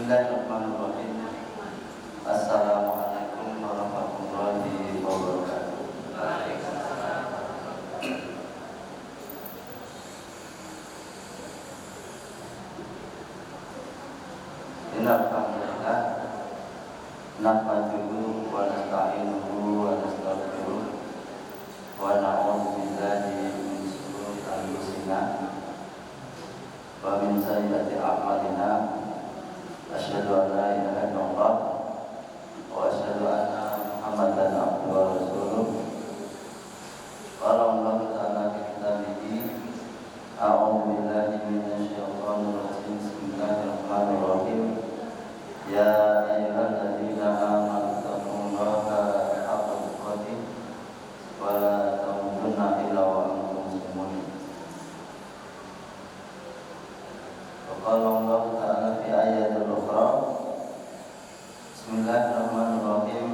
Bismillahirrahmanirrahim. Assalamualaikum warahmatullahi wabarakatuh. Waalaikumsalam. Innal hamdalillah nahmaduhu wa nasta'inuhu wa nastaghfiruh wa na'udzu billahi min shururi anfusina wa min sayyiati a'malina. Asyhadu an la ilaha illallah wa asyhadu anna Muhammadan abduhu wa rasuluh. Qala Allah ta'ala fi kitabihi a'udzu billahi minasy syaithanir rajim. Bismillahirrahmanirrahim. Ya ayyuhalladzina amanu taqullaha haqqa tuqatih wa la tamutunna illa wa antum muslimun. Qala Allah ta'ala fi ayatil ukhra. Bismillahirrahmanirrahim.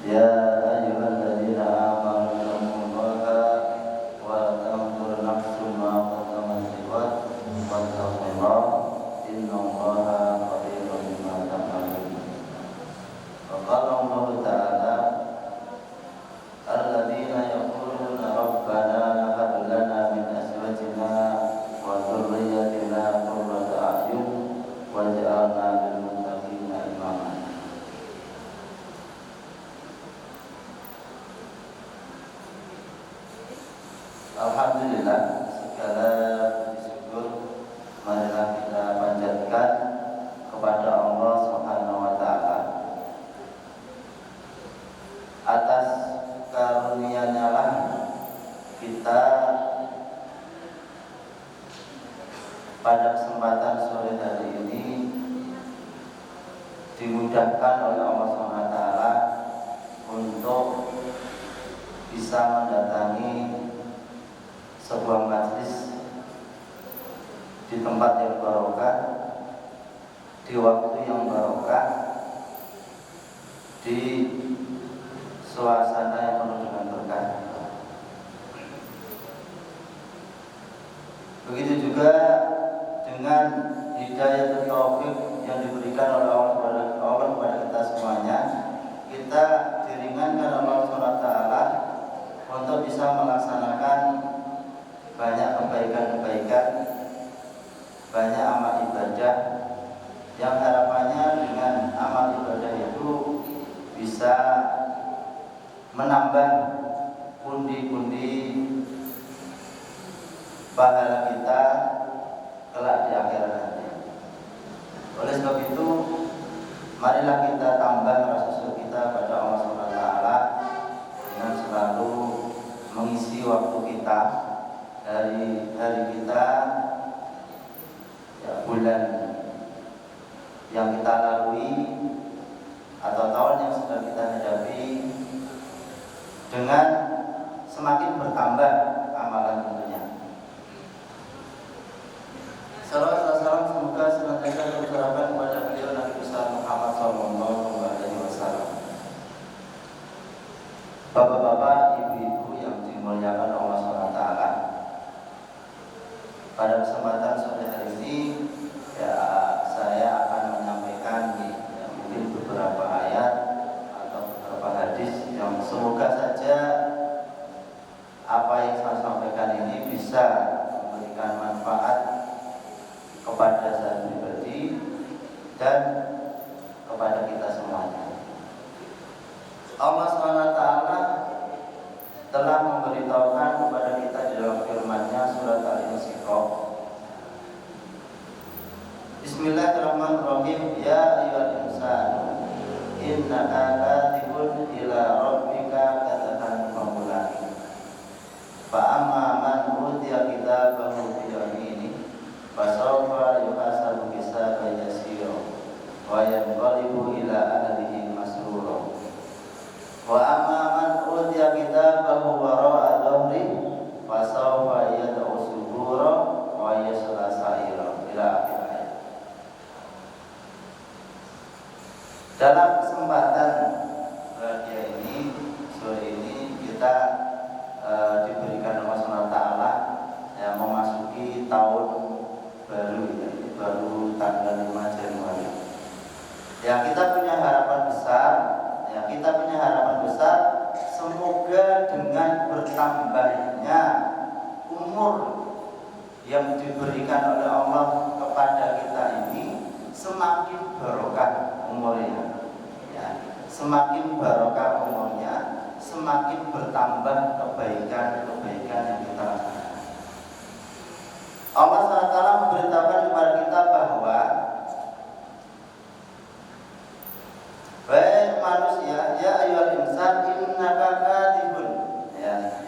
Ya ayyuhalladzina amanu taqullaha wa tanzur nafsum ma qaddamat lighad wattaqullaha innallaha khabirun bima ta'malun. Qala Allah ta'ala alladzina yaquluna rabbana hab lana min azwajina wa dhurriyyatina qurrata a'yun waj'alna lil muttaqina imama. Alhamdulillah, segala puji syukur marilah kita panjatkan kepada Allah Subhanahu wa taala atas karunia-Nya lah kita pada kesempatan sore hari ini dimudahkan oleh Allah Subhanahu wa taala untuk bisa mendatangi sebuah majelis di tempat yang barokah, di waktu yang barokah, di suasana yang penuh dengan berkah. Begitu juga dengan hidayah dan taufik yang diberikan oleh Allah kepada kita semuanya, kita diringankan Allah SWT untuk bisa melaksanakan banyak kebaikan-kebaikan, banyak amal ibadah yang harapannya dengan amal ibadah itu bisa menambah pundi-pundi pahala kita kelak di akhirat nanti. Oleh sebab itu, marilah kita tambah rasa syukur kita pada Allah SWT dengan selalu mengisi waktu kita, hari kita, ya, bulan yang kita lalui atau tahun yang sedang kita hadapi dengan semakin bertambah amalan tentunya. Salam semoga senantiasa tercurahkan kepada beliau Nabi besar Muhammad SAW. Bapak-bapak, ibu-ibu yang dimuliakan Allah SWT, pada kesempatan sore hari ini ya saya akan menyampaikan mungkin beberapa ayat atau beberapa hadis yang semoga saja apa yang saya sampaikan ini bisa memberikan manfaat kepada saya pribadi dan kepada kita semuanya. Allah SWT telah memberitahukan kepada kita di dalam firman-Nya surat Al-Insyiqaq. Bismillahirrahmanirrahim. Ya ayyuhal insanu innaka kadhibun ila rabbika kadhan famulani. Fa amma man utiya kitabahu bi yaminihi fasawfa yuhasabu hisaban yasira wa yanqalibu ila ahlihi masrura. Wa amma man utiya kitabahu wara'a dhahrihi fasawfa yad'u subura wa yasla sa'ira ila akhir ayat. Dalam kesempatan radio ini, sore ini kita diberikan Allah SWT ya, memasuki tahun baru, baru tanggal 5 Januari. Ya, kita punya harapan besar. Ya, kita punya harapan besar. Semoga dengan bertambahnya umur yang diberikan oleh Allah kepada kita ini semakin barokah umurnya. Ya, semakin barokah umurnya, semakin bertambah kebaikan-kebaikan yang kita lakukan. Allah SWT memberitahukan kepada kita bahwa baik manusia, ya ayyuhal insan innaka kadhibun.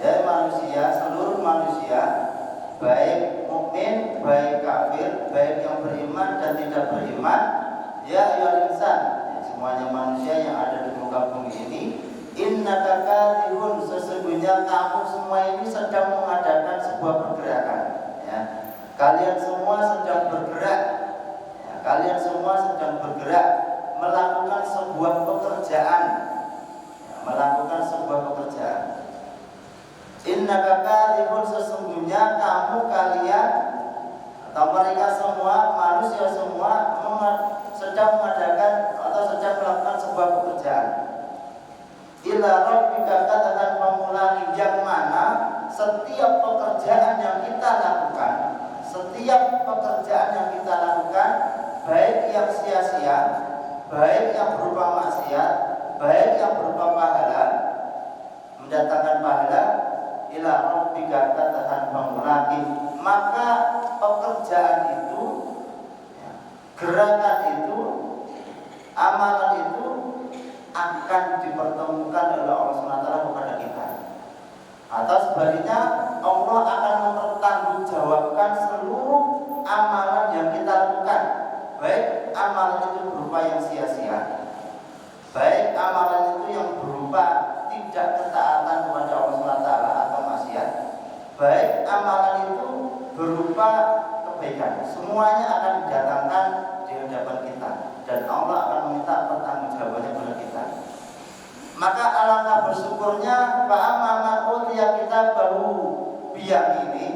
Ya manusia, seluruh manusia, baik mukmin, baik kafir, baik yang beriman dan tidak beriman, ya ayyuhal insan, ya, semuanya manusia yang ada di muka bumi ini, innaka kadhibun, sesungguhnya kamu semua ini sedang mengadakan sebuah pergerakan. Ya. Kalian semua sedang bergerak. Ya, kalian semua sedang bergerak melakukan sebuah pekerjaan. Ya, melakukan sebuah pekerjaan. Innaka kadhibun, sesungguhnya kamu kalian atau mereka semua, manusia semua sedang mengadakan atau sedang melakukan sebuah pekerjaan. Ila rabbika, katakan pemulangi, yang mana setiap pekerjaan yang kita lakukan, setiap pekerjaan yang kita lakukan, baik yang sia-sia, baik yang berupa maksiat, baik yang berupa pahala, mendatangkan pahala, ila rabbika, katakan pemulangi, maka pekerjaan itu, gerakan itu, amalan itu akan dipertemukan oleh Allah SWT kepada kita. Atau sebaliknya, Allah akan mempertanggungjawabkan seluruh amalan yang kita lakukan, baik amalan itu berupa yang sia-sia, baik amalan itu yang berupa tidak ketaatan kepada Allah SWT atau maksiat, baik amalan itu berupa kebaikan, semuanya akan didatangkan di hadapan kita dan Allah akan meminta pertanggungjawabannya kepada kita. Maka alangkah bersyukurnya fa'amman utiya kitabahu biyamini,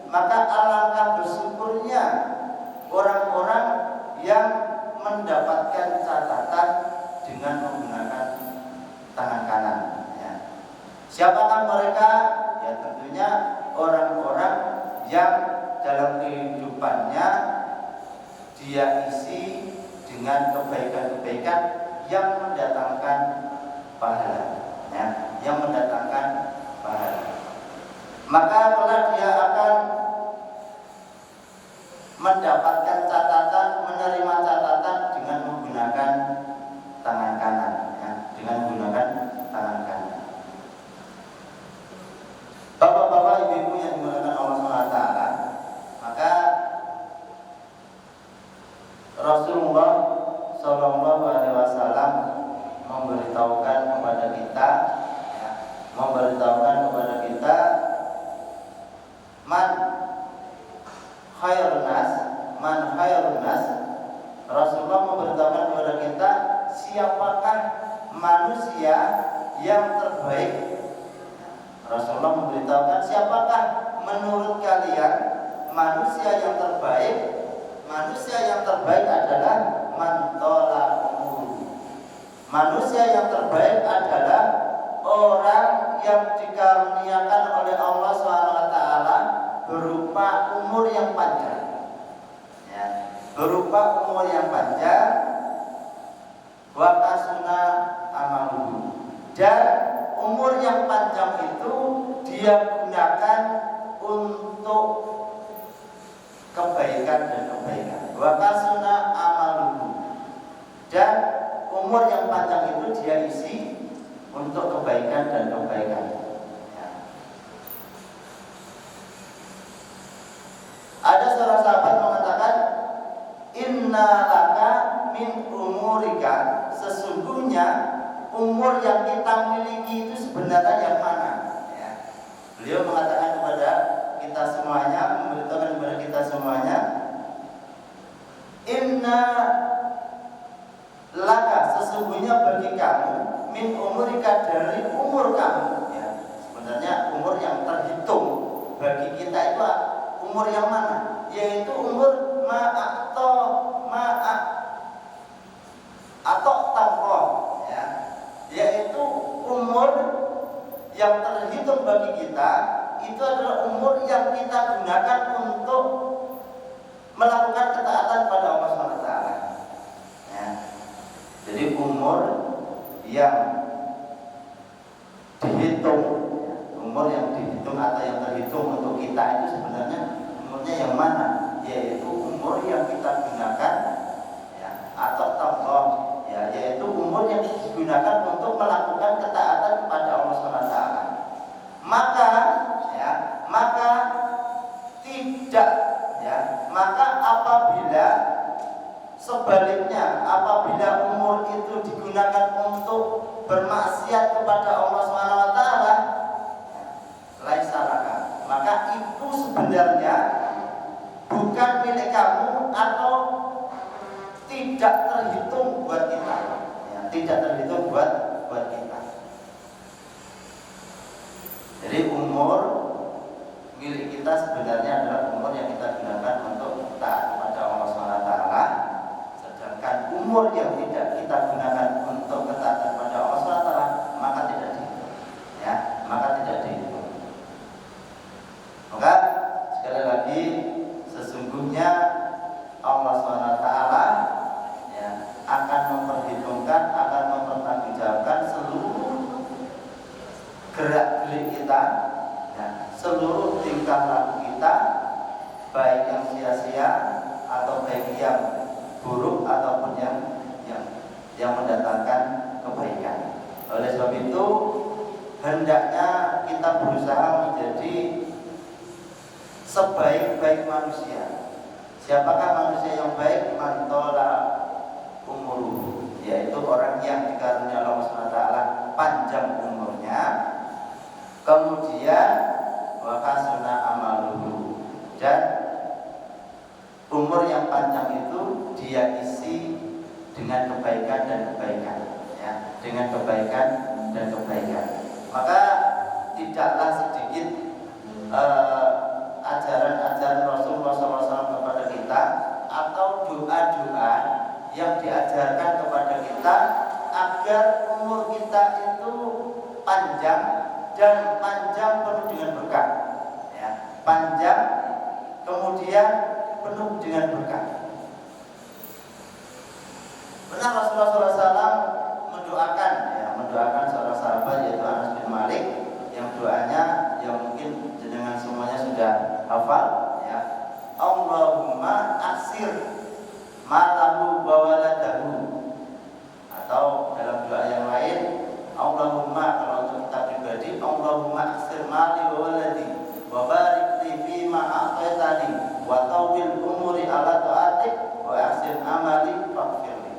maka alangkah bersyukurnya orang-orang yang mendapatkan catatan dengan menggunakan tangan kanan. Ya. Siapakah mereka? Ya tentunya orang-orang yang dalam kehidupannya dia isi dengan kebaikan-kebaikan yang mendatangkan pahala, ya, yang mendatangkan pahala. Maka kelak dia akan mendapatkan catatan, menerima catatan dengan menggunakan tangan kanan, ya, dengan menggunakan tangan kanan. Bapak-bapak, ibu-ibu yang dimuliakan Allah SWT, maka Rasulullah SAW memberitahukan kepada kita, ya, memberitahukan kepada kita, man khairun nas. Rasulullah memberitahukan kepada kita siapakah manusia yang terbaik. Rasulullah memberitahukan siapakah menurut kalian manusia yang terbaik. Manusia yang terbaik adalah man tola umur. Manusia yang terbaik adalah orang yang dikaruniakan oleh Allah SWT berupa umur yang panjang, ya, berupa umur yang panjang, wa kasuna amaluhu, dan umur yang panjang itu dia gunakan untuk kebaikan dan kebaikan. Wa kasuna amaluhu, dan umur yang panjang itu dia isi untuk kebaikan dan kebaikan. Ya. Ada seorang sahabat mengatakan, inna laka min umurika, sesungguhnya umur yang kita miliki itu sebenarnya yang mana? Ya. Beliau mengatakan kepada kita semuanya, memberitahukan kepada kita semuanya, inna laka, sesungguhnya bagi kamu, min umurika, dari umur kamu, ya, sebenarnya umur yang terhitung bagi kita itu umur yang mana? Yaitu umur atau tamroh, ya, yaitu umur yang terhitung bagi kita itu adalah umur yang kita gunakan untuk melakukan ketaatan pada Allah SWT. Ya. Jadi umur yang dihitung, umur yang dihitung atau yang terhitung untuk kita itu sebenarnya umurnya yang mana? Yaitu umur yang kita gunakan, ya, atau tamroh, ya, yaitu umur yang digunakan untuk melakukan ketaatan kepada Allah SWT. Maka tidak, ya, maka apabila sebaliknya, apabila umur itu digunakan untuk bermaksiat kepada Allah SWT, laisa laka, maka itu sebenarnya bukan milik kamu atau tidak terhitung buat kita, ya, tidak terhitung buat kita. Jadi umur milik kita sebenarnya adalah umur yang kita gunakan untuk taat kepada Allah SWT. Sedangkan umur yang tidak kita gunakan untuk ketaatan kepada Allah SWT maka tidak dihitung, ya, maka tidak dihitung. Maka sekali lagi, sesungguhnya Allah SWT, ya, akan memperhitungkan, akan mempertanggungjawabkan seluruh gerak-gerik kita, ya, seluruh tingkah laku kita, baik yang sia-sia atau baik yang buruk ataupun yang mendatangkan kebaikan. Oleh sebab itu hendaknya kita berusaha menjadi sebaik-baik manusia. Siapakah manusia yang baik? Mantola umuru, yaitu orang yang dikaruniai Allah SWT panjang umurnya, kemudian wakasuna amaluhu, dan umur yang panjang itu dia isi dengan kebaikan dan kebaikan, ya, dengan kebaikan dan kebaikan. Maka tidaklah sedikit ajaran-ajaran Rasulullah SAW kepada kita atau doa-doa yang diajarkan kepada kita agar umur kita itu panjang dan panjang penuh dengan berkah, ya, panjang kemudian penuh dengan berkah. Benar Rasulullah SAW mendoakan seorang sahabat yaitu Anas bin Malik, yang doanya yang mungkin jenengan semuanya sudah hafal, ya, Allahumma aksir malahu wa waladahu, atau dalam doa yang lain Allahumma, kalau untuk kita pribadi, Allahumma aksir mali wa waladi wa barik li fima a'taitani wa tawil umuri ala ta'atik wa aksir amali faghfirli.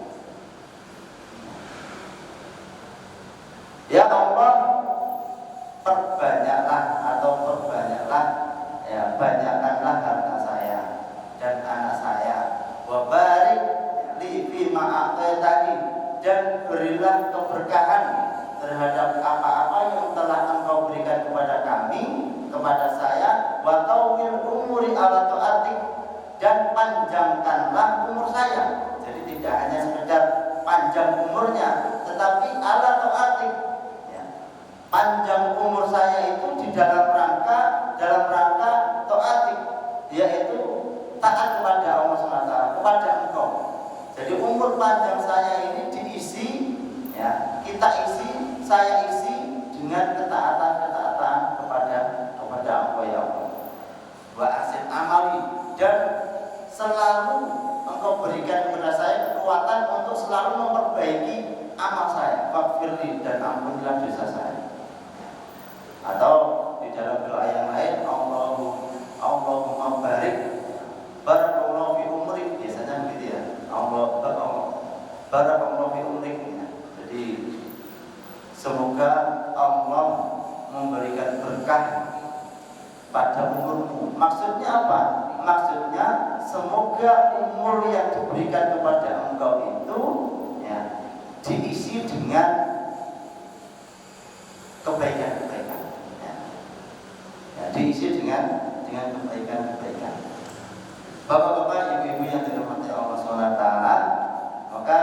Ya Allah, perbanyaklah, ya, banyakkanlah harta saya dan anak saya, wa barik li fima a'taitani, dan berilah keberkahan terhadap apa-apa yang telah Engkau berikan kepada kami, kepada saya, wa tawil umuri ala ta'atik, dan panjangkanlah umur saya. Jadi tidak hanya sekedar panjang umurnya, tetapi ala ta'atik, ya, panjang umur saya itu di dalam rangka ta'atik, yaitu taat kepada Allah SWT, kepada Engkau. Jadi umur panjang saya ini diisi, ya, saya isi dengan ketaatan kepada Engkau, ya Allah. Wa ahsin amali, dan selalu Engkau berikan kepada saya kekuatan untuk selalu memperbaiki amal saya. Faghfirli, dan ampunilah dosa saya. Atau di dalam doa yang lain, Allahumma barik barakallahu fi umri, biasanya begitu, ya, barakallahu fi umri. Jadi semoga Allah memberikan berkah pada umurmu. Maksudnya apa? Maksudnya semoga umur yang diberikan kepada engkau itu, ya, diisi dengan kebaikan-kebaikan, ya. Ya, diisi dengan kebaikan-kebaikan. Bapak-bapak, ibu-ibu yang dirahmati Allah SWT, maka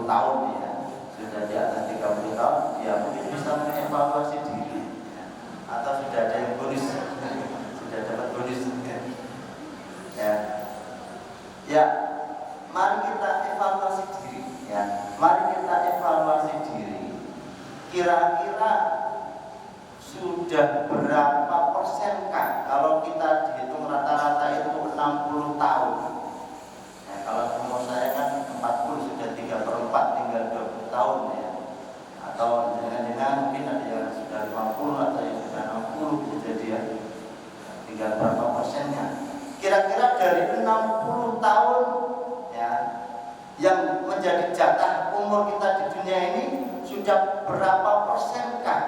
tahun ya, sudah di atas 30 tahun, ya mungkin bisa mengevaluasi diri ya. Atau sudah ada yang bonus, sudah dapat bonus ya. Ya, mari kita evaluasi diri ya. Mari kita evaluasi diri. Kira-kira sudah berapa persenkah kalau kita dihitung rata-rata itu 60 tahun ya, kalau umur saya kan 40, sudah 3/4, tinggal 20 tahun ya. Atau jangan-jangan mungkin ada yang sudah 50 atau yang sudah 60 bisa jadi ya. Tinggal berapa persennya. Kira-kira dari 60 tahun ya, yang menjadi jatah umur kita di dunia ini sudah berapa persenkah?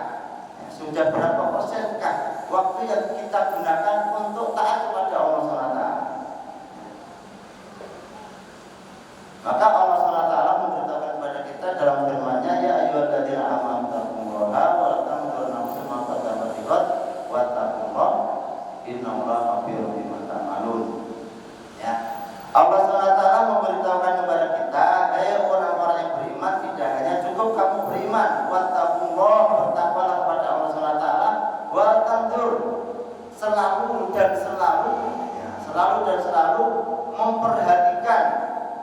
Ya, sudah berapa persenkah waktu yang kita gunakan untuk taat kepada Allah SWT? Maka Allah SWT memberitahukan kepada kita dalam firman-Nya, ya ayyuhalladzina amanu taqullaha wa la tanzur nafsun ma qaddamat lighad wattaqullaha innallaha khabirun bima ta'malun. Ya. Allah SWT memberitahukan kepada kita, hai orang-orang yang beriman, tidak hanya cukup kamu beriman, wattaqullah, bertakwalah kepada Allah SWT, wa tanzur, selalu dan selalu ya, selalu memperhatikan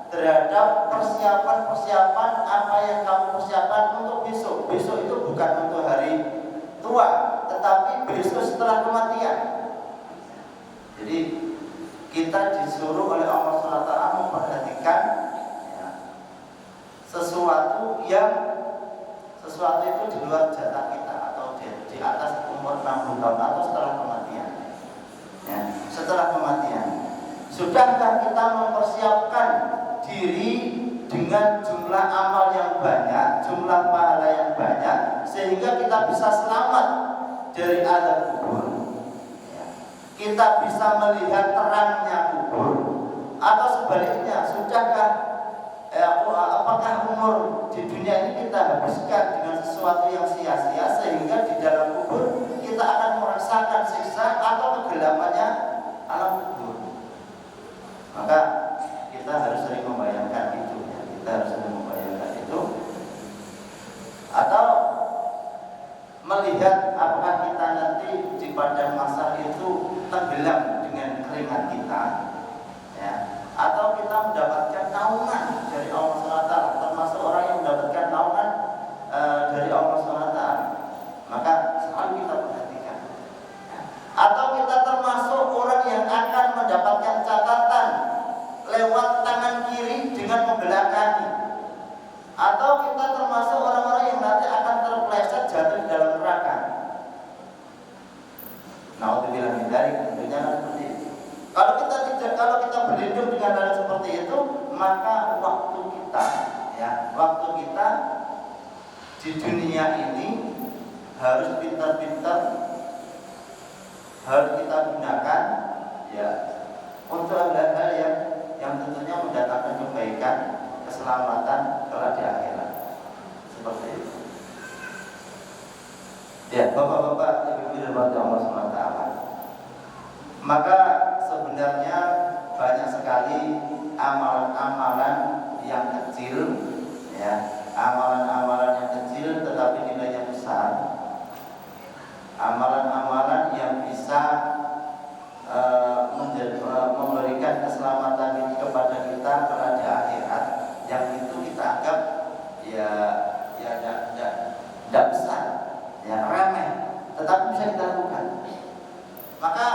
terhadap persiapan-persiapan apa yang kamu persiapkan untuk besok. Besok itu bukan untuk hari tua, tetapi besok setelah kematian. Jadi kita disuruh oleh Allah SWT memperhatikan ya, sesuatu itu di luar jatah kita atau di atas umur 60 tahun atau setelah kematian. Ya, setelah kematian, sudahkah kita mempersiapkan diri dengan jumlah amal yang banyak, jumlah pahala yang banyak, sehingga kita bisa selamat dari azab kubur? Kita bisa melihat terangnya kubur, atau sebaliknya sudahkah apakah umur di dunia ini kita habiskan dengan sesuatu yang sia-sia sehingga di dalam kubur kita akan merasakan siksa atau kegelapannya alam kubur? Maka kita harus sering membayangkan itu ya. Kita harus sering membayangkan itu, atau melihat apakah kita nanti di padang mahsyar itu tenggelam dengan keringat kita ya, atau kita mendapatkan naungan dari Allah SWT, termasuk orang yang mendapatkan naungan dari Allah SWT. Maka selalu kita perhatikan ya. Atau kita termasuk orang yang akan mendapatkan catatan lewat tangan kiri dengan membelakangi, atau kita termasuk orang-orang yang nanti akan terpeleset jatuh di dalam neraka. Naudzubillah min dzalik, tentunya seperti itu. Kalau kita berlindung dengan hal seperti itu, maka waktu kita di dunia ini harus pintar-pintar, harus kita gunakan ya untuk hal-hal yang tentunya mendatangkan kebaikan, keselamatan kelak di akhirat. Seperti itu. Ya, Bapak-bapak, Ibu-ibu dirahmati Allah SWT. Maka sebenarnya banyak sekali amalan-amalan yang kecil ya, amalan-amalan yang kecil tetapi nilainya besar. Amalan-amalan yang bisa memberikan keselamatan kepada kita kelak di akhirat, yang itu kita anggap tidak besar, ya remeh, tetapi bisa kita lakukan. Maka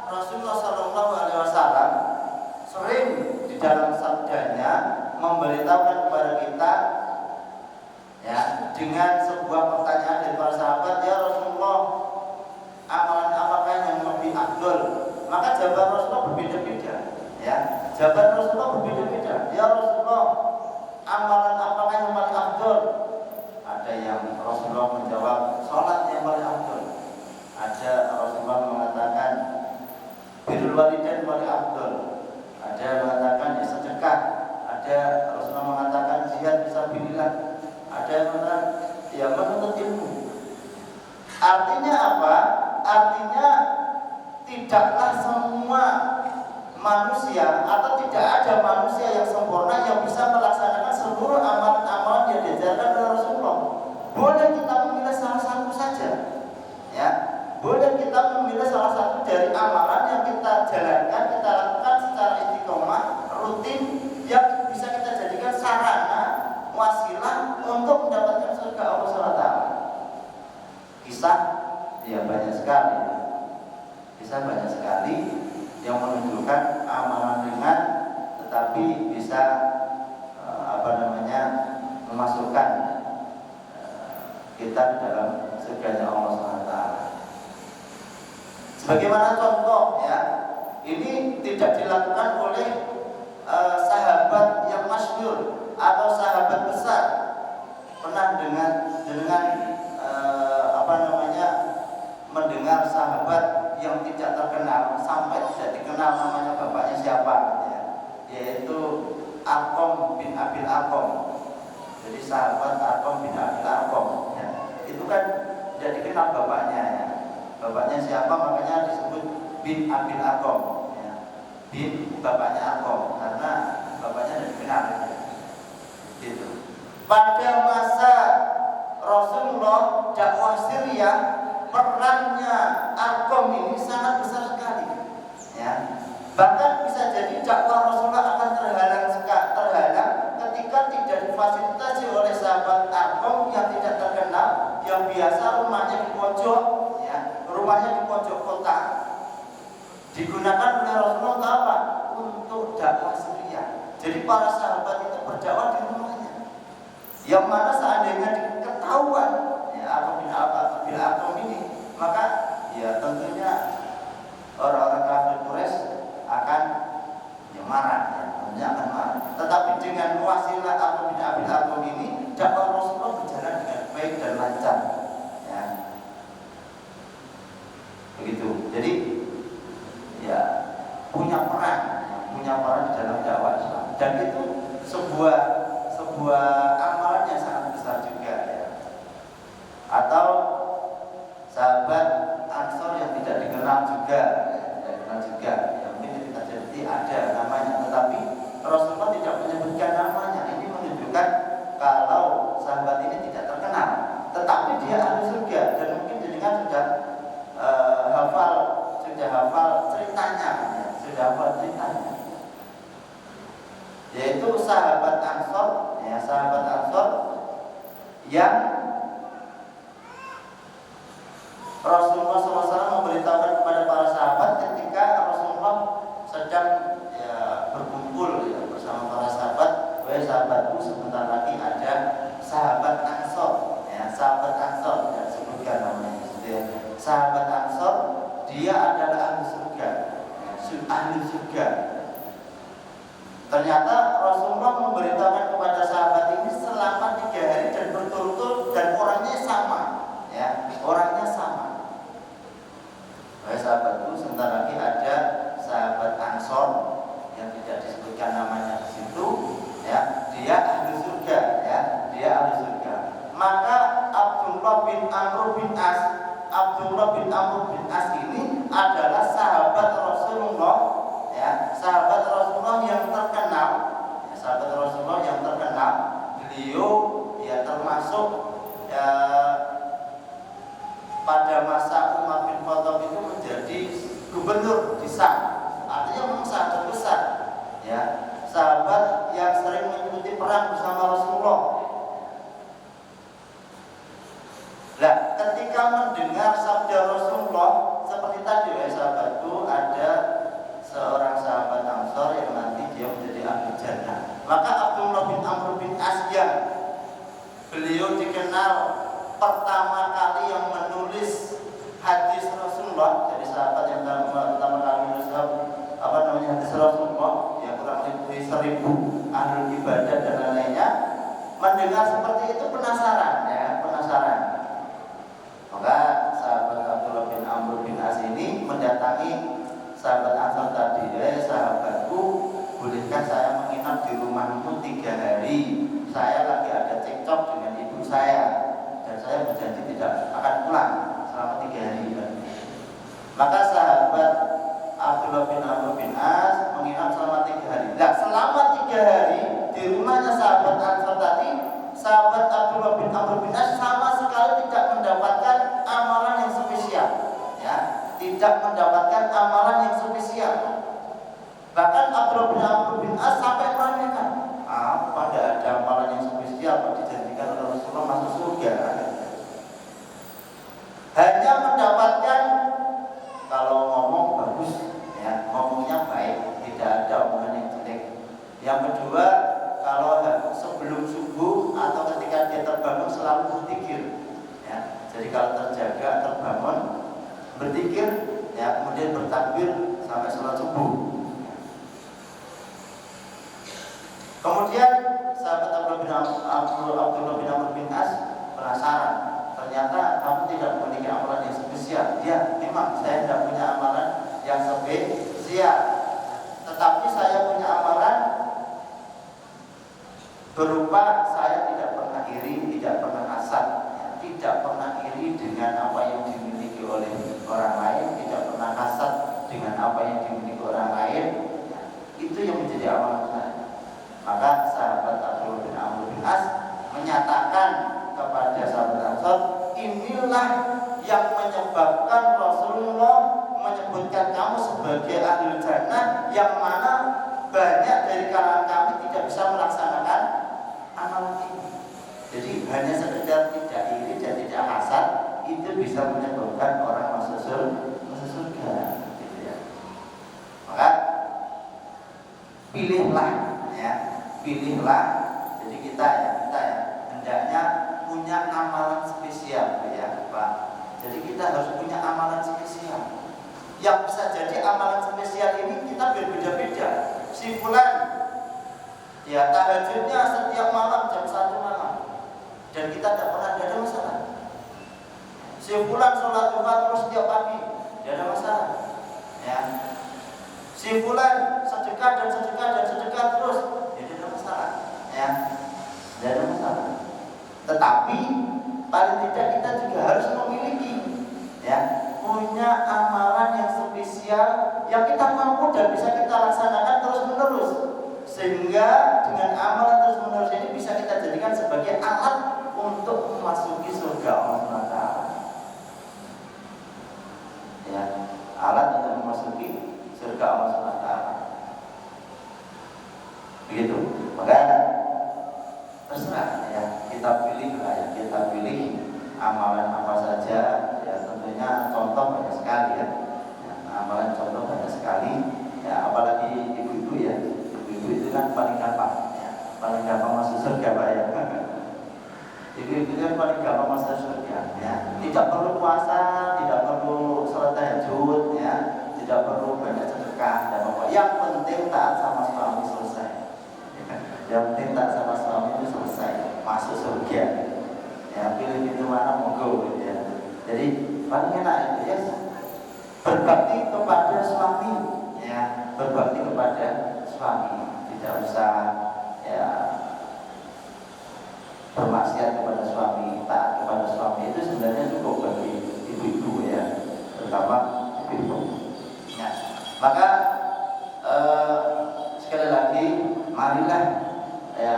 Rasulullah SAW sering di dalam sabdanya memberitahukan kepada kita ya, dengan sebuah pertanyaan dari para sahabat, ya Rasulullah, amalan apakah yang lebih afdol? Maka jawaban Rasulullah berbeda-beda ya. Jawaban Rasulullah berbeda-beda. Ya Rasulullah, amalan apakah yang paling afdol? Ada yang Rasulullah menjawab sholat yang paling afdol. Ada Rasulullah mengatakan birrul walidain paling afdol. Ada yang mengatakan sedekah. Ada Rasulullah mengatakan jihad fisabilillah. Ada yang mengatakan menuntut ilmu. Artinya apa? Artinya tidaklah semua manusia atau tidak ada manusia yang sempurna yang bisa melaksanakan seluruh amalan-amalan sarana wasilah untuk mendapatkan surga Allah SWT. Kisah ya banyak sekali, kisah banyak sekali yang menunjukkan amalan ringan tetapi bisa memasukkan kita di dalam surganya Allah SWT. Sebagaimana contoh ya, ini tidak dilakukan oleh sahabat yang masyhur atau sahabat besar. Pernah dengan mendengar sahabat yang tidak terkenal sampai tidak dikenal namanya bapaknya siapa ya, yaitu Arqam bin Abil Arqam. Jadi sahabat Arqam bin Abil Arqam ya, itu kan tidak dikenal bapaknya ya. Bapaknya siapa makanya disebut bin Abil Arqam ya. Bin bapaknya Arqam karena bapaknya tidak dikenal ya. Gitu. Pada masa Rasulullah dakwah Syria, perannya Arqam ini sangat besar sekali ya. Bahkan bisa jadi dakwah Rasulullah akan terhalang ketika tidak difasilitasi oleh sahabat Arqam yang tidak terkenal, yang biasa rumahnya di pojok ya, rumahnya di pojok kota, digunakan oleh Rasulullah untuk apa? Untuk dakwah Syria. Jadi para sahabat itu berdakwah di rumahnya, yang mana seandainya diketahuan ya Arqam bin Abil Arqam ini, maka ya tentunya orang-orang kafir Quraisy akan marah ya, tentunya akan marah. Tetapi dengan wasilah Arqam bin Abil Arqam ini, dakwah Rasulullah berjalan dengan baik dan lancar ya. Begitu. Jadi ya punya peran di dalam dakwah Islam, dan itu sebuah amalan yang sangat besar juga ya. Atau sahabat Ansor yang tidak dikenal juga ya, mungkin kita jadi ada namanya, tetapi Rasulullah tidak menyebutkan namanya. Ini menunjukkan kalau sahabat ini tidak terkenal, tetapi dia ahli surga, dan mungkin jenengan sudah hafal ceritanya ya, yaitu sahabat Ansor yang Rasulullah SAW memberitahukan kepada para sahabat ketika Rasulullah sedang ya, berkumpul ya, bersama para sahabat. Wahai sahabatku, sebentar lagi ada sahabat Ansor ya, sebutkan namanya ya. Sahabat Ansor, dia adalah ahli surga ya, Ternyata Rasulullah memberitahukan kepada sahabat ini selama 3 hari dan berturut-turut, dan orangnya sama ya, Wahai sahabatku, sebentar lagi ada sahabat Ansor yang tidak disebutkan namanya di situ ya, dia ahli surga ya, Maka Abdullah bin Amr bin As ini adalah sahabat Rasulullah ya, yang terkenal, beliau ya termasuk ya, pada masa Umar bin Khattab itu menjadi gubernur di Syam. Artinya memang sahabat besar ya, sahabat yang sering mengikuti perang bersama Rasulullah. Nah, ketika mendengar sabda Rasulullah seperti tadi ya sahabatku, ada seorang sahabat Ansor yang nanti dia menjadi ahli jannah. Maka Abdullah bin Amr bin As, beliau dikenal pertama kali yang menulis hadis Rasulullah, jadi sahabat yang pertama kali menulis hadis Rasulullah yang kurang lebih 1000 ahli ibadah dan lainnya, mendengar seperti itu penasaran. Maka sahabat Abdullah bin Amr bin As ini mendatangi sahabat Ansor tadi, sahabatku, bolehkah saya menginap di rumahmu 3 hari? Saya lagi ada cekcok dengan ibu saya, dan saya berjanji tidak akan pulang selama 3 hari. Maka sahabat Abdullah bin Amr bin As menginap selama 3 hari. Nah, selama 3 hari di rumahnya sahabat Ansor tadi, sahabat Abdullah bin Amr bin As sama sekali tidak mendapatkan amalan yang spesial ya, Bahkan Abdullah bin Amr bin As sampai meremehkan, apa tidak selalu berzikir. Ya. Jadi kalau terjaga, terbangun, berzikir, ya, kemudian bertakbir sampai sholat subuh. Kemudian sahabat Abdullah bin Amr bin As penasaran, ternyata kamu tidak memiliki amalan yang spesial. Ya, memang saya tidak punya amalan yang spesial, tetapi saya punya amalan berupa saya tidak pernah iri, tidak pernah hasad, tidak pernah iri dengan apa yang dimiliki oleh orang lain, tidak pernah hasad dengan apa yang dimiliki orang lain. Itu yang menjadi amalan saya. Maka sahabat Abdullah bin Amr bin As menyatakan kepada sahabat Ansor, inilah yang menyebabkan Rasulullah menyebutkan kamu sebagai ahli jannah, yang mana banyak dari kalangan kami tidak bisa melaksanakan amalan ini. Jadi hanya sekedar tidak iri dan tidak hasad itu bisa menyebabkan orang masuk surga, gitu ya. Maka pilihlah, ya, pilihlah. Jadi kita ya hendaknya punya amalan spesial, ya Pak. Jadi kita harus punya amalan spesial. Yang bisa jadi amalan spesial ini kita berbeda-beda. Si fulan, ya, tahajudnya setiap malam jam 1 malam dan kita tidak pernah ada masalah. Si fulan sholat duha terus setiap pagi, tidak ada masalah. Ya. Si fulan sedekah dan sedekah terus, tidak ada masalah. Ya, tidak ada masalah. Tetapi paling tidak kita juga harus memiliki, ya, punya amalan yang spesial yang kita mampu dan bisa kita laksanakan terus menerus, sehingga dengan amalan terus menerus ini bisa kita jadikan sebagai alat untuk memasuki surga Allah SWT. Ya, alat untuk memasuki surga Allah SWT. Begitu. Maka terserah, ya, kita pilih lah, ya, kita pilih amalan apa saja. Ya, tentunya contoh banyak sekali, ya. Ya, amalan contoh banyak sekali. Ya, apalagi ibu-ibu, ya. Ibu-ibu itu kan paling gampang, ya. Paling gampang masuk surga, Pak, ya. Ibu-ibu kan paling gampang masuk surga, ya. Tidak perlu puasa, tidak perlu sholat tahajud, ya. Tidak perlu banyak sedekah dan apa. Yang penting taat sama suami selesai. Yang penting taat sama suami itu selesai, masuk surga. Ya, pilih pintu mana monggo, ya. Jadi paling enak itu, ya, berbakti kepada suami, ya, berbakti kepada suami, tidak usah, ya, bermaksiat kepada suami, taat kepada suami. Itu sebenarnya cukup bagi ibu-ibu, ya, terutama ibu-ibu. Ya, maka sekali lagi, marilah, ya,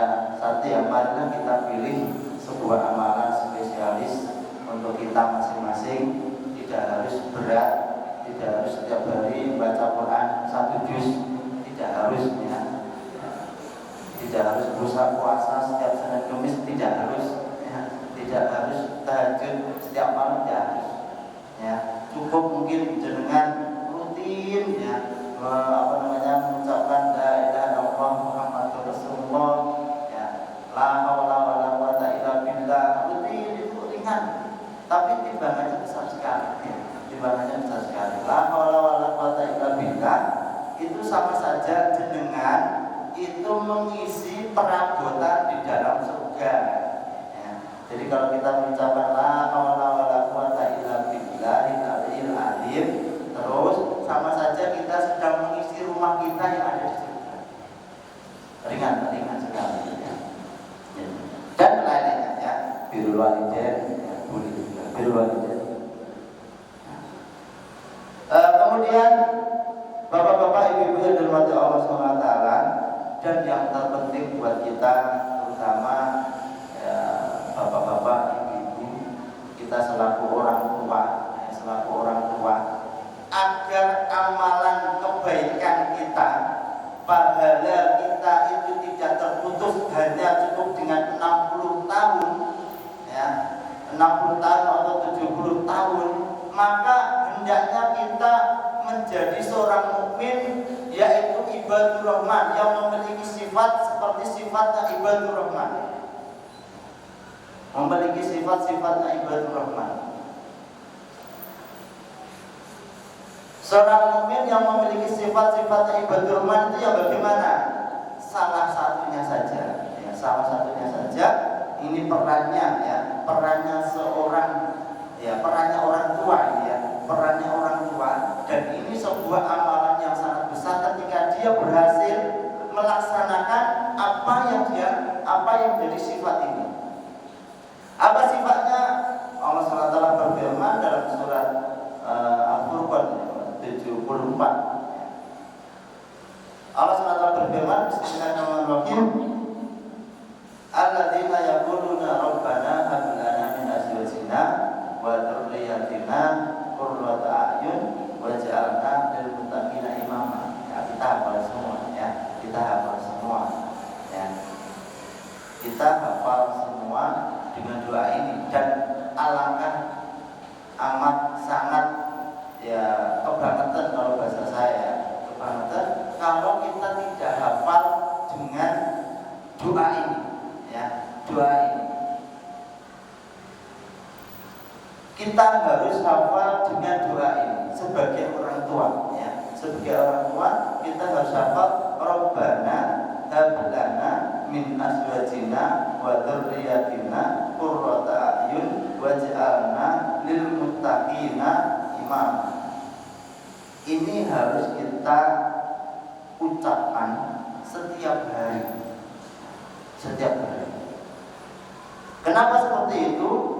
marilah kita pilih sebuah amalan spesialis untuk kita masing-masing. Tidak harus berat, tidak harus setiap hari baca Quran 1 juz, tidak harus, ya. Tidak harus puasa setiap Senin Kamis, tidak harus, ya. Tidak harus tahajud setiap malam, tidak harus, ya. Cukup mungkin dengan rutin, ya, mengucapkan la ilaha illallah Muhammadur Rasulullah, ya, la haula wala quwata illa billah, rutin itu ringan, tapi timbangannya besar sekali, ya. Timbangannya besar sekali. La haula wala quwata illa billah itu sama saja dengan itu mengisi perabotan di dalam surga, ya. Jadi kalau kita mengucapkan la haula wala quwata illa billahil aliyil azim, terus sama saja kita sedang mengisi rumah kita yang ada di surga. Ringan sekali, ya. Dan lainnya, ya, birrul walidain, ya, boleh juga birrul walidain. Kemudian bapak-bapak, ibu-ibu yang dirahmati Allah SWT, dan yang terpenting buat kita, terutama, ya, bapak-bapak, ibu-ibu, kita selaku orang tua, ya, agar amalan kebaikan kita, pahala kita itu tidak terputus hanya cukup dengan 60 tahun, ya, 60 tahun atau 70 tahun, maka hendaknya kita menjadi seorang mukmin, yaitu ibadur rahman, yang memiliki sifat seperti sifatnya ibadur rahman. memiliki sifat-sifatnya ibadur rahman. Seorang mukmin yang memiliki sifat-sifatnya ibadur rahman itu yang bagaimana? Salah satunya saja, ya, salah satunya saja. Ini perannya, ya, perannya seorang, ya, perannya orang tua, ya, perannya orang tua. Dan ini sebuah amalan yang sangat besar ketika dia berhasil melaksanakan apa yang menjadi sifat ini. Apa sifatnya? Allah SWT berfirman dalam surat Al-Furqan 74. Allah SWT berfirman, Bismillahirrahmanirrahim, Alladzina yaquluna rabbana hab lana min azwajina wa dzurriyyatina qurrata a'yun waj'alna lil muttaqina imama. Ya, kita hafal semua, ya. Kita hafal semua, ya. Kita hafal semua dengan doa ini, dan alangkah amat sangat, ya, kebangetan kalau bahasa saya, kebangetan kalau kita tidak hafal dengan doa ini, ya, doa ini. Kita harus hafal dengan doa ini sebagai orang tua, ya. Sebagai orang tua kita harus hafal Rabbana hab lana min azwajina wa dzurriyyatina qurrata a'yun waj'alna lil muttaqina imama. Ini harus kita ucapkan setiap hari. Setiap hari. Kenapa seperti itu?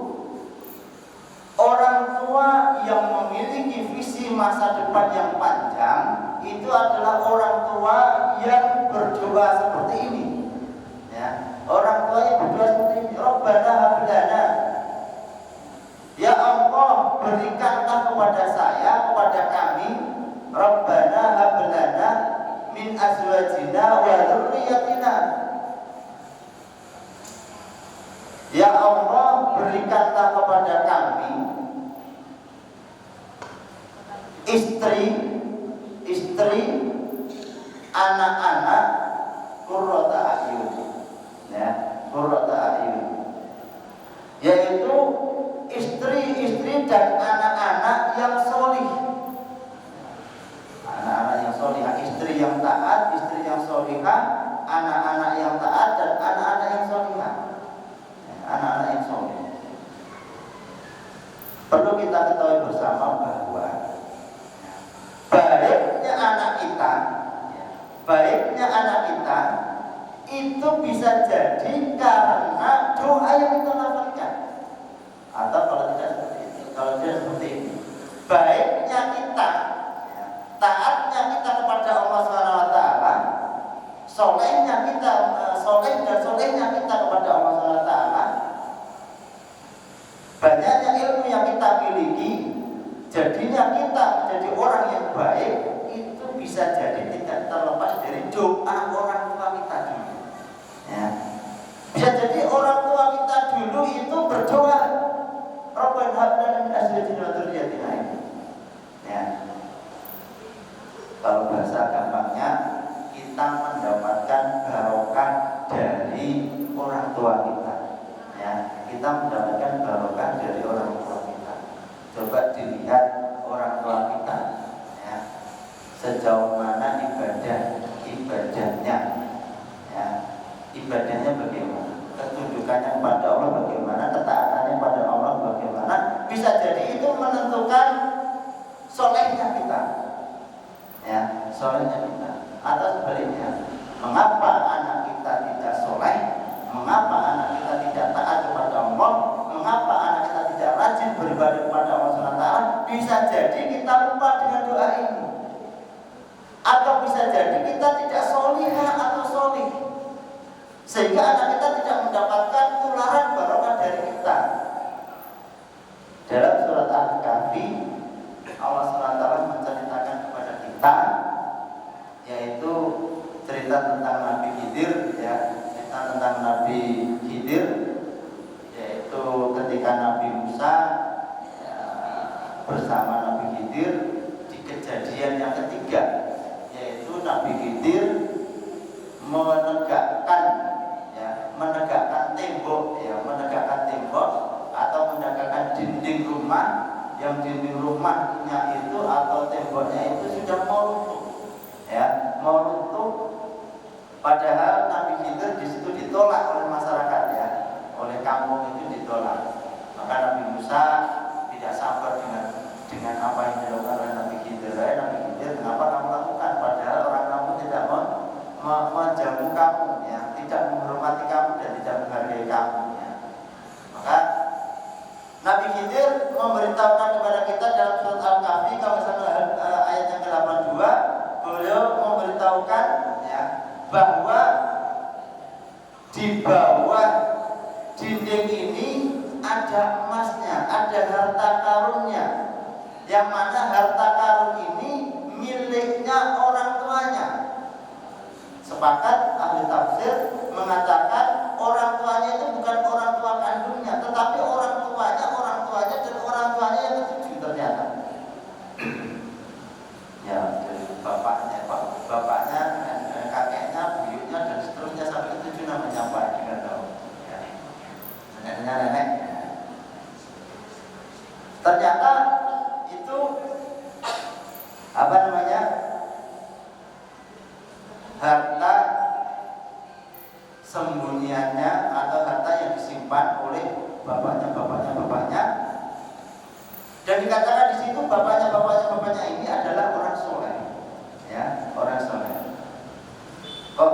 Orang tua yang memiliki visi masa depan yang panjang itu adalah orang tua yang berdoa seperti ini, ya. Orang tua yang berdoa seperti ini, Rabbana hab lana, ya Allah, berikanlah kepada saya, kepada kami, Rabbana hab lana min azwajina wa dzurriyyatina, ya Allah, berikanlah kepada kami istri, anak-anak, qurrata a'yun, ya, qurrata a'yun, yaitu istri dan anak-anak yang solih, anak-anak yang solihah, istri yang taat, istri yang solihah, anak-anak yang taat dan anak-anak yang solihah, anak-anak yang solih. Perlu kita ketahui bersama bahwa baiknya anak kita itu bisa jadi karena doa yang kita lafalkan, atau kalau tidak seperti itu, baiknya kita, taatnya kita kepada Allah SWT, solehnya kita, solehnya kita kepada Allah SWT, banyaknya ilmu yang kita miliki, jadinya kita menjadi orang yang baik, itu bisa jadi tidak terlepas dari doa orang tua kita dulu, ya. Bisa jadi orang tua kita dulu itu berdoa Rabbana hab lana min azwajina wa dzurriyyatina, ya. Kalau bahasa gampangnya, kita mendapatkan barokah dari orang tua kita, ya. Kita mendapatkan barokah dari orang tua kita. Coba dilihat orang tua kita, ya, sejauh mana ibadahnya, ya, ibadahnya bagaimana, ketundukannya kepada Allah bagaimana, ketaatannya pada Allah bagaimana. Bisa jadi itu menentukan solehnya kita, ya, solehnya kita. Atau sebaliknya, mengapa anak kita tidak soleh, mengapa anak kita tidak taat kepada Allah, mengapa anak kita tidak rajin beribadah kepada Allah SWT. Bisa jadi kita lupa dengan doa ini, atau bisa jadi kita tidak solihah atau solih, sehingga anak kita tidak mendapatkan tularan barokah dari kita. Dalam surat Al-Kahfi, Allah SWT menceritakan kepada kita, yaitu cerita tentang Nabi Khidir, ya, cerita tentang Nabi Khidir, yaitu ketika Nabi Musa, ya, bersama Nabi Khidir di kejadian yang ketiga, yaitu Nabi Khidir menegakkan tembok, ya, menegakkan yang dinding rumahnya itu atau temboknya itu sudah mau runtuh, ya, mau runtuh. Padahal Nabi Khidir di situ ditolak oleh masyarakat, ya, oleh kampung itu ditolak. Maka Nabi Musa tidak sabar dengan apa yang dilakukan oleh Nabi Khidir. Nabi Khidir, kenapa kamu lakukan? Padahal orang kamu tidak menjamu kamu, ya, tidak menghormati kamu dan tidak menghargai kamu, ya. Maka Nabi Khidir memberitahukan kepada kita dalam surat Al-Kahfi, kalau misalnya ayat yang ke-82, beliau memberitahukan, ya, bahwa di bawah dinding ini ada emasnya, ada harta karunnya, yang mana harta karun ini miliknya orang tuanya. Sepakat ahli tafsir mengatakan orang tuanya itu bukan orang tua kandungnya, tetapi orang tuanya dan orang tuanya yang ketujuh ternyata. Ya, bapaknya, kakeknya, buyutnya dan seterusnya sampai ketujuh namanya apa? Tidak tahu. Ya. Nenek. Ternyata itu apa namanya? Harta sembunyiannya atau harta yang disimpan oleh bapaknya, dan dikatakan di situ bapaknya ini adalah orang soleh, ya, orang soleh. Kok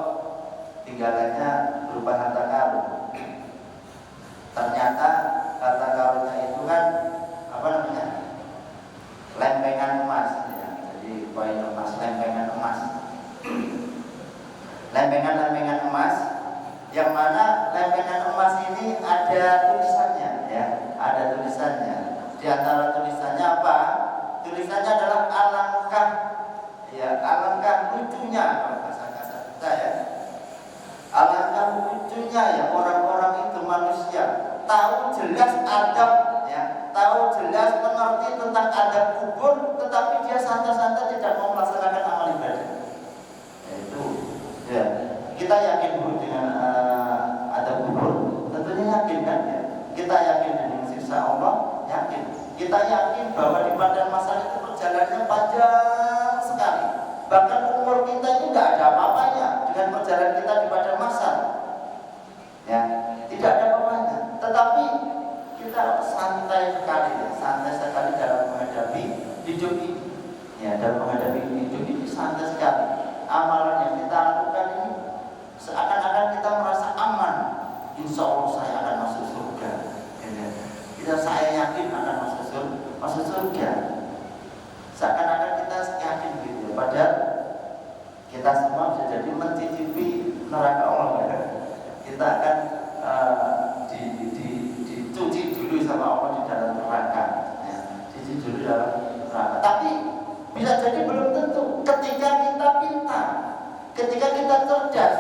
tinggalannya berupa harta karun? Ternyata harta karunnya itu kan apa namanya? Lempengan emas, ya. Jadi koin emas, lempengan emas. Lempengan emas, yang mana lempengan emas ini ada tulisannya, ya, ada tulisannya. Di antara tulisannya apa? Tulisannya adalah alangkah, ya, alangkah lucunya, kalau bahasa kasar kita, ya, alangkah lucunya, ya, orang-orang itu manusia tahu jelas adab, ya, tahu jelas mengerti tentang adab kubur, tetapi dia santai-santai tidak mau melaksanakan amal ibadah. Ya, kita yakin Bu dengan adab kubur? Tentunya yakin kan, ya. Kita yakin dengan siksa Allah, yakin. Kita yakin bahwa di padang mahsyar itu perjalanannya panjang sekali. Bahkan umur kita itu tidak ada apa-apanya dengan perjalanan kita di padang mahsyar. Ya, tidak ada apa-apanya. Tetapi kita santai sekali dalam menghadapi hidup ini. Ya, dalam menghadapi hidup ini santai sekali. Amalan yang kita lakukan ini seakan-akan kita merasa aman. Insya Allah saya akan masuk surga. Saya yakin akan masuk surga. Seakan-akan kita yakin gitu. Padahal kita semua bisa jadi mencicipi neraka Allah. Kita akan dicuci dulu sama Allah di dalam neraka. Ya, dicuci dulu dalam neraka. Tapi bisa jadi belum tentu. Ketika kita pintar, ketika kita cerdas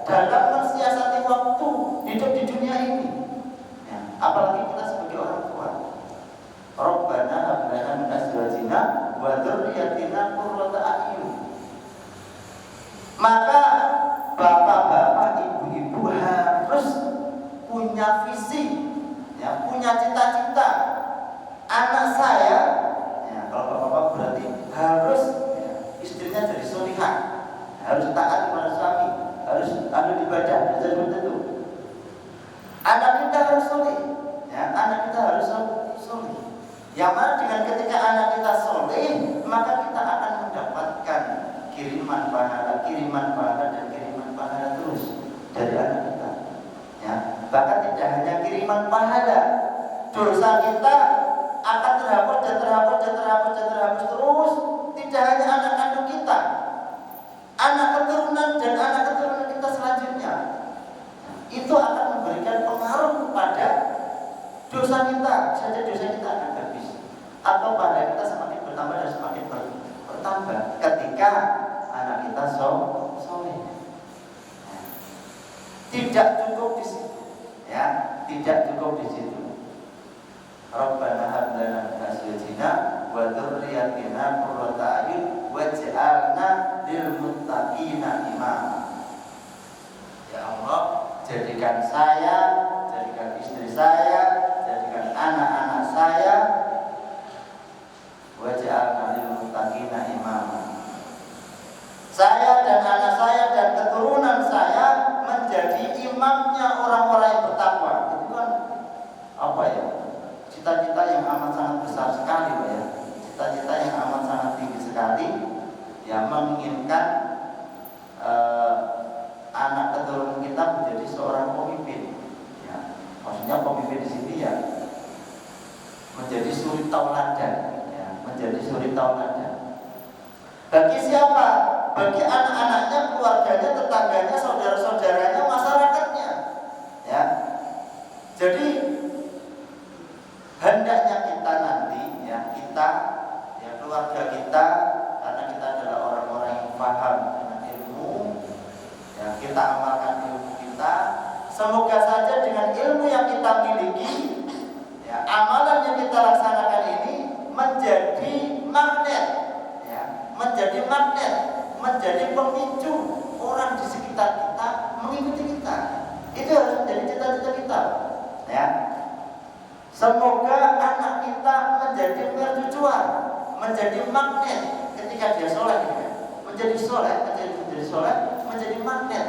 dalam mensiasati waktu hidup di dunia ini, ya, apalagi kita sebagai orang tua, Rabbana hab lana min azwajina wa dzurriyyatina qurrata a'yun. Maka bapak-bapak, ibu-ibu harus punya visi, ya, punya cita-cita. Anak saya, ya, kalau bapak-bapak berarti harus, ya, istrinya jadi solihah, harus taat kepada suami, harus ibadah, seperti itu. Anak kita harus solih, ya, anak kita harus solih. Yang mana dengan ketika anak kita solih, maka kita akan mendapatkan kiriman pahala dan kiriman pahala terus dari anak kita. Ya, bahkan tidak hanya kiriman pahala, dosa kita akan terhapus terus. Tidak hanya anak kandung kita, anak keturunan dan anak keturunan kita selanjutnya, itu akan memberikan pengaruh pada dosa kita. Saja dosa kita akan habis, atau pahala kita semakin bertambah dan semakin bertambah ketika anak kita soleh. Tidak cukup di situ, ya, tidak cukup di situ. Rabbana hab lana min azwajina wa dzurriyyatina qurrata a'yun waj'alna lil muttaqina imama. Ya Allah, jadikan saya, jadikan istri saya, jadikan anak-anak saya menjadi suri tauladan, ya, menjadi suri tauladan. Bagi siapa? Bagi anak-anaknya, keluarganya, tetangganya, saudara-saudaranya, masyarakatnya. Ya. Jadi hendaknya kita nanti, ya, kita, ya, keluarga kita, karena kita adalah orang-orang yang paham dengan ilmu, ya, kita amalkan ilmu kita. Semoga saja dengan ilmu yang kita miliki, ya, amalan yang kita laksanakan ini menjadi magnet, ya, menjadi magnet, menjadi pemicu orang di sekitar kita mengikuti kita. Itu harus menjadi cita-cita kita, ya. Semoga anak kita menjadi mercusuar, menjadi magnet ketika dia soleh, ya. menjadi soleh, menjadi magnet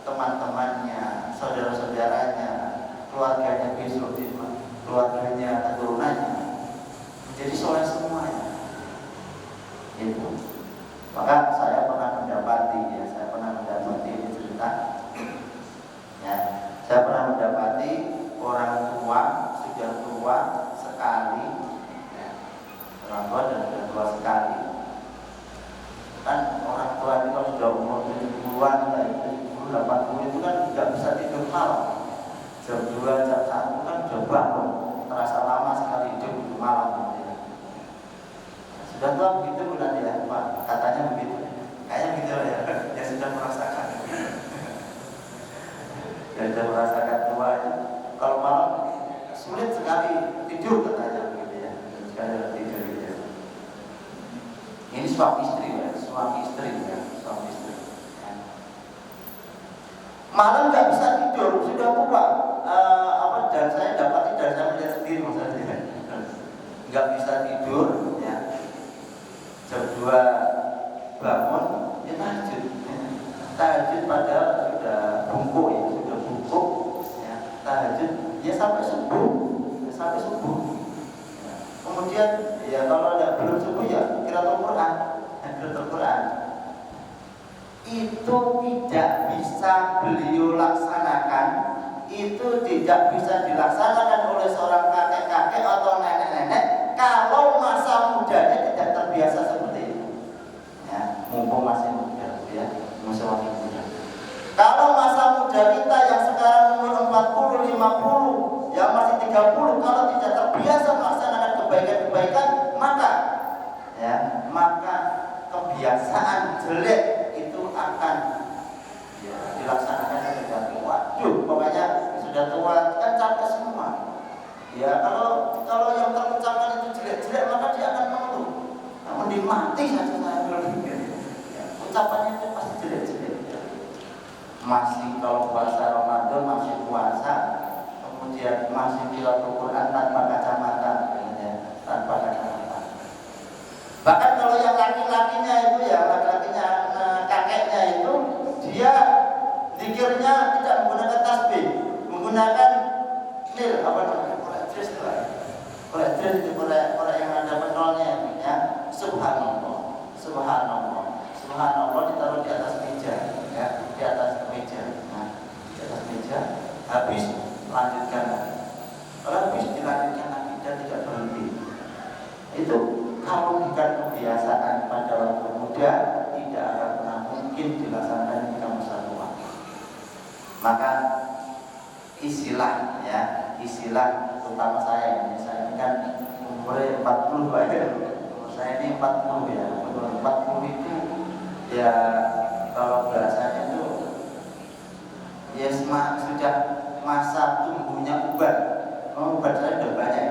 teman-temannya, saudara-saudaranya, keluarganya besok, keluarganya, keturunannya menjadi soleh semuanya. Itu. Maka saya pernah mendapati ini cerita. Ya, saya pernah mendapati orang tua sudah tua sekali, ya, orang tua dan sudah tua sekali. Kan orang tua itu kalau sudah umur 70-an, 80 itu kan nggak bisa tidur malam. Jam 2, jam 1 kan sudah bangun, terasa lama sekali hidup di malam. Ya. Sudah tua begitu bukan ya, Pak? Katanya begitu. Kayaknya begitu ya. Ya sudah merasakan. Ya sudah merasakan tuanya. Kalau malam sulit sekali tidur katanya begitu ya. Sekali tidur gitu. Ini suami istri ya, suami istri. Ya. Malam nggak bisa tidur, sudah tua. Dan saya dapat dari saya melihat sendiri maksudnya. Nggak bisa tidur, ya. Jam 2 bangun, ya tahajud. Tahajud padahal sudah bungkuk ya, ya. Tahajud, ya sampai subuh. Ya. Kemudian, ya kalau ada belum subuh ya qiraatul Quran. Itu tidak bisa beliau laksanakan, itu tidak bisa dilaksanakan oleh seorang kakek-kakek atau nenek-nenek kalau masa mudanya tidak terbiasa seperti itu. Ya, mumpung masih muda, ya, masih muda. Kalau masa muda kita yang sekarang umur 40, 50, yang masih 30, kalau tidak terbiasa melaksanakan kebaikan-kebaikan, maka kebiasaan jelek akan, ya, dilaksanakan sudah tua. Pokoknya sudah tua kan capek semua. Ya kalau yang terucapkan itu jelek-jelek maka dia akan mengeluh. Namun dimati saja saya berpikir. Ya, ucapannya itu pasti jelek-jelek. Ya. Masih kalau puasa Ramadan masih puasa, kemudian masih tilawah Quran tanpa kacamata, ya, tanpa kacamata. Bahkan kalau yang laki-lakinya itu ya kakeknya itu dia zikirnya tidak menggunakan tasbih, menggunakan nil, apa namanya, korek itu korek yang ada penolnya, ya. Subhanallah ditaruh di atas meja, ya, di atas meja. Nah, di atas meja habis lanjutkan lagi. Kalau habis dilanjutkan lagi dan tidak berhenti. Itu kalau bukan kebiasaan pada waktu muda tidak akan pernah mungkin dilaksanakan ketika masa tua. Maka istilah terutama saya ini kan umurnya 40 ya. Saya ini 40 ya. Umur 40 itu ya kalau bahasanya itu ya sudah masa tumbuhnya ubat. Ubat saya sudah banyak.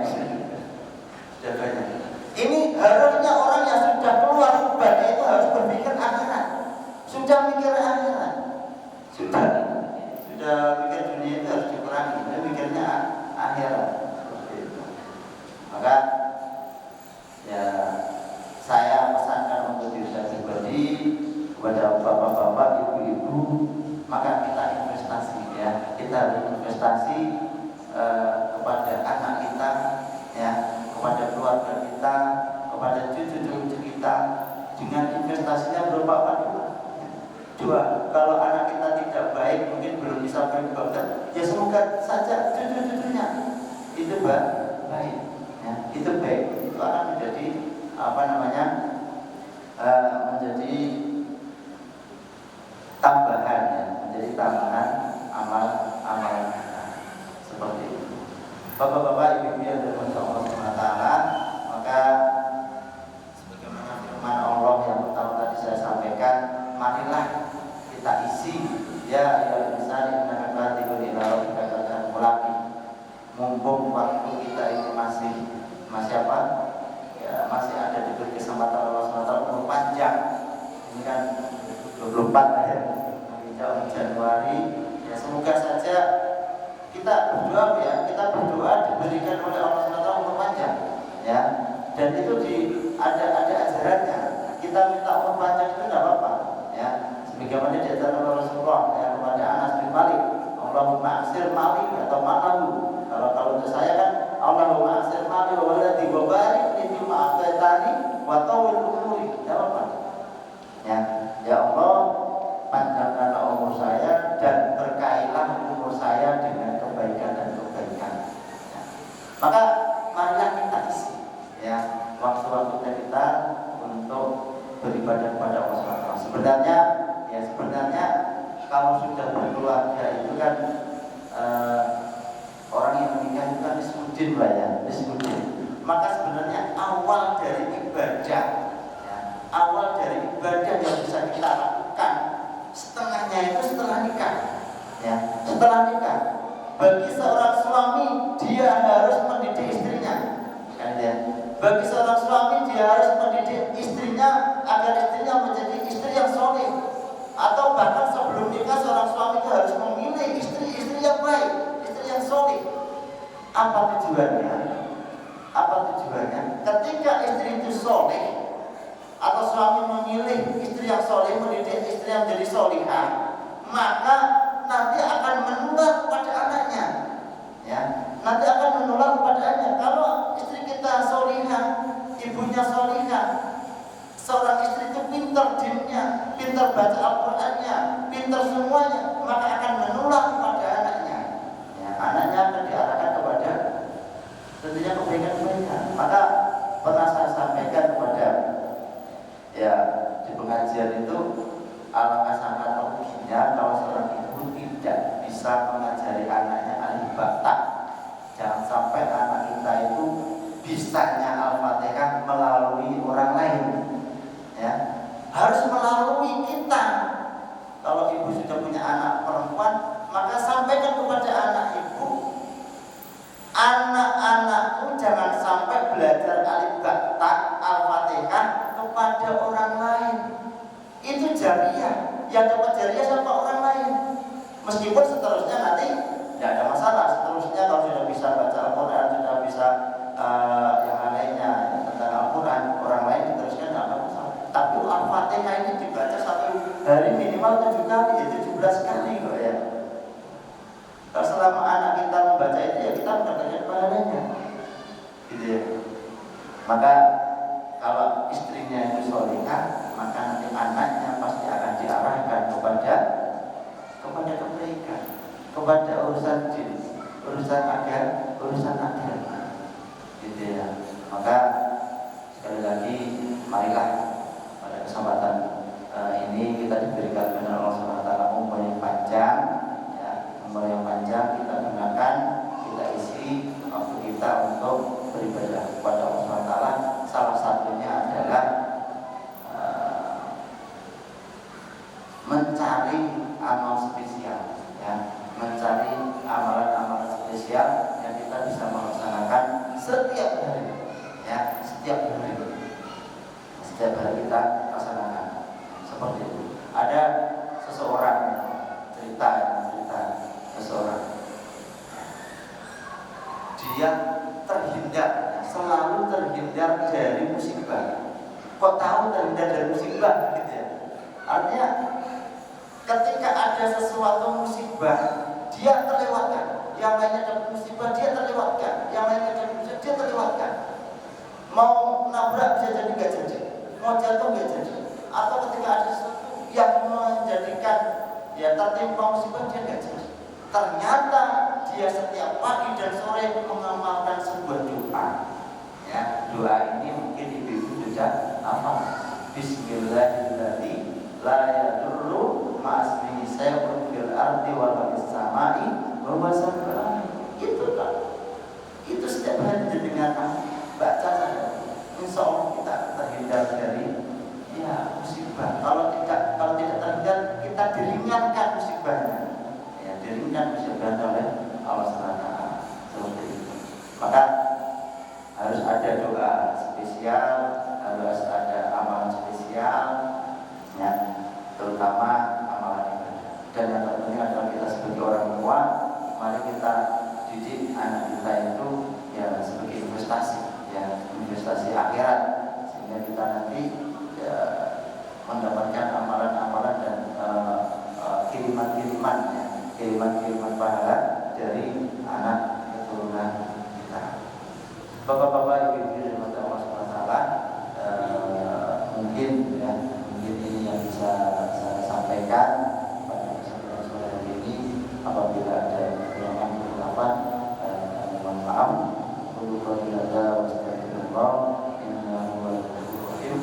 Sudah banyak. Ini harusnya orang yang sudah keluar ubatnya itu harus berpikir akhirat. Sudah mikir akhirat. Sudah mikir dunia itu harus dikurangi. Dia mikirnya akhirat. Maka ya saya pesankan untuk diri saya pribadi kepada bapak-bapak, ibu-ibu, maka kita investasi, ya. Kita harus investasi kepada anak kita, ya, kepada keluarga kita, kepada cucu-cucu kita, dengan investasinya berupa apa? Dua, kalau anak kita tidak baik, mungkin belum bisa berubah, ya semoga saja cucu-cucunya itu baik, ya. itu baik, itu akan menjadi menjadi tambahan ya, menjadi tambahan amal kita seperti itu. Bapak-bapak, ibu-ibu yang dirahmati Allah Subhanahu wa taala, maka sebagaimana firman Allah yang pertama tadi saya sampaikan, marilah kita isi ya insan innaka katibun ila rabbika qadran mulaqi. Mumpung waktu kita ini masih apa? Ya, masih ada diberi kesempatan Allah SWT untuk panjang. Ini kan 24 ya, menginjak Januari. Ya semoga saja kita berdoa ya, kita berdoa diberikan oleh Allah SWT untuk panjang. Ya, dan itu ada ajarannya. Kita minta umur panjang itu tidak apa-apa. Ya, sebagaimana diajarkan oleh Rasulullah ya, kepada Anas bin Malik, Allahumma aksir mali atau malahu. Kalau untuk saya kan Allahumma aksir mali wa waladi wa barik li ma ataitani wa tawil umuri. Ya apa? Ya Allah, panjangkanlah umur saya dan berkailah umur saya dengan kebaikan dan kebaikan. Ya. Maka marilah kita isi ya waktu-waktu kita untuk beribadah kepada Allah SWT. Sebenarnya kalau sudah berkeluarga itu kan orang yang menikah itu kan disebudin lah ya, disebudin. Maka sebenarnya awal dari ibadah yang bisa kita lakukan setengahnya itu setelah nikah. Ya, setelah nikah. Bagi seorang suami dia harus mendidik istrinya. Kan ya. Bagi seorang suami dia harus mendidik istrinya agar istrinya menjadi istri yang soleh. Atau bahkan sebelum nikah seorang suami itu harus memilih istri yang baik, istri yang soleh. Apa tujuannya? Ketika istri itu soleh atau suami memilih istri yang soleh, mendidik istri yang jadi solihah, maka nanti akan menular kepada anaknya. Ya, nanti akan menular kepada anaknya. Kalau istri kita solihah, ibunya solihah, seorang istri itu pintar dinnya, pintar baca Al-Qur'annya, pintar semuanya, maka akan menular kepada anaknya. Ya, anaknya akan diarahkan kepada tentunya kebaikan-kebaikan. Maka pernah saya sampaikan kepada ya di pengajian itu, alangkah sangat ruginya kalau seorang ibu tidak bisa mengajari anaknya alif ba. Jangan sampai anak kita itu bisanya Al-Fatihah melalui orang lain. Ya, harus melalui kita. Kalau ibu sudah punya anak perempuan, maka sampaikan kepada anak ibu, anak-anakku jangan sampai belajar alif ba Al-Fatihah kepada orang lain. Itu jariyah, yang dapat jariyah sama orang lain. Meskipun seterusnya nanti tidak ada masalah. Seterusnya kalau sudah bisa baca Al-Quran, sudah bisa yang lainnya tentang Al-Quran, orang lain diteruskan tidak ada masalah. Tapi Al-Fatihah ini dibaca satu hari minimal 7 kali, ya 17 kali kok ya. Kalau selama anak kita membaca itu ya kita mendapatkan pahalanya, gitu ya. Maka kalau istrinya itu solehah, maka nanti anaknya pasti akan diarahkan kepada kebaikan, kepada urusan jin, urusan agama, gitu ya. Maka sekali lagi, marilah pada kesempatan ini kita diberikan oleh Allah SWT umur yang panjang, ya, umur yang panjang kita gunakan, kita isi waktu kita untuk beribadah kepada Allah SWT. Salah satunya adalah mencari amal spesial, ya, mencari amalan-amalan spesial yang kita bisa melaksanakan setiap hari, ya, setiap hari kita laksanakan seperti itu. Ada seseorang cerita seseorang, dia selalu terhindar dari musibah. Kok tahu terhindar dari musibah gitu ya? Artinya ketika ada sesuatu musibah, dia terlewatkan. Yang lainnya dapat musibah, dia terlewatkan. Yang lainnya dapat musibah, dia terlewatkan. Mau nabrak bisa jadi nggak jadi, mau jatuh nggak jadi. Atau ketika ada sesuatu yang menjadikan dia tertimpa musibah, dia nggak jadi. Ternyata dia setiap pagi dan sore mengamalkan sebuah doa. doa ini mungkin ibu-ibu sudah hafal. Bismillahirrahmanirrahim. La yadurru ma'asmihi syai'un fil ardi wa fis samai wa huwa samiul. Itu kan. Itu setiap hari dengan baca saja. Insya Allah kita terhindar dari musibah. Kalau tidak terhindar, kita diringankan musibahnya. Ya, diringankan musibahnya oleh Allah SWT. Seperti itu. Maka harus ada doa spesial, harus ada amalan spesial, ya, terutama amalan ibadah. Dan yang terpenting adalah kita sebagai orang tua, mari kita didik anak kita itu ya sebagai investasi, ya investasi akhirat, sehingga kita nanti ya, mendapatkan amalan-amalan dan kiriman-kiriman, ya, kiriman-kiriman pahala dari anak keturunan kita. Bapak-bapak, ibu-ibu yang dirahmati Allah SWT, mungkin ini yang bisa saya sampaikan pada kesempatan sore hari ini. Apabila ada kekurangan pendapat, kami mohon maaf. Qul qawli hadza wa astaghfirullah innahu huwal ghafurur rahim.